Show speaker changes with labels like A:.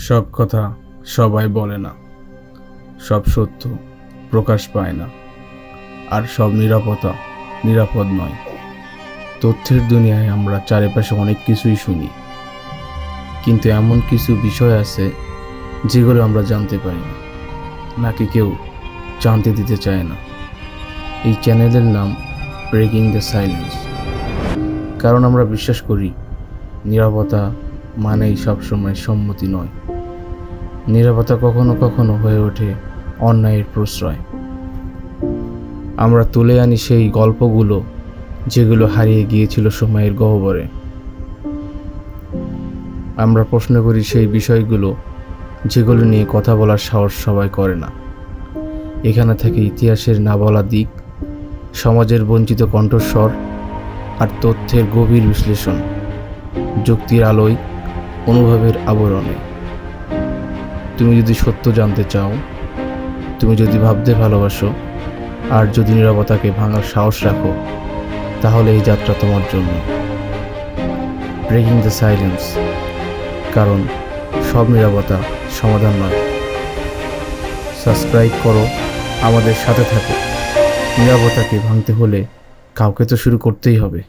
A: সব কথা সবাই বলে না, সব সত্য প্রকাশ পায় না, আর সব নিরাপদ নয়। তথ্যের দুনিয়ায় আমরা চারিপাশে অনেক কিছুই শুনি, কিন্তু এমন কিছু বিষয় আছে যেগুলো আমরা জানতে পারি না, নাকি কেউ জানতে দিতে চায় না। এই চ্যানেলের নাম ব্রেকিং দ্য সাইলেন্স, কারণ আমরা বিশ্বাস করি নীরবতা মানেই সবসময় সম্মতি নয়। নীরবতা কখনো কখনো হয়ে ওঠে অন্যায়ের প্রশ্রয়। আমরা তুলে আনি সেই গল্পগুলো যেগুলো হারিয়ে গিয়েছিল সময়ের গহ্বরে। আমরা প্রশ্ন করি সেই বিষয়গুলো যেগুলো নিয়ে কথা বলার সাহস সবাই করে না। এখানে থাকে ইতিহাসের না বলা দিক, সমাজের বঞ্চিত কণ্ঠস্বর, আর তথ্যের গভীর বিশ্লেষণ, যুক্তির আলোয়, অনুভবের আবরণে। তুমি যদি সত্য জানতে চাও, তুমি যদি ভাবতে ভালোবাসো, আর যদি নীরবতাকে ভাঙার সাহস রাখো, তাহলে এই যাত্রা তোমার জন্য। ব্রেকিং দ্য সাইলেন্স, কারণ সব নীরবতা সমাধান নয়। সাবস্ক্রাইব করো, আমাদের সাথে থাকো। নীরবতাকে ভাঙতে হলে কাউকে তো শুরু করতেই হবে।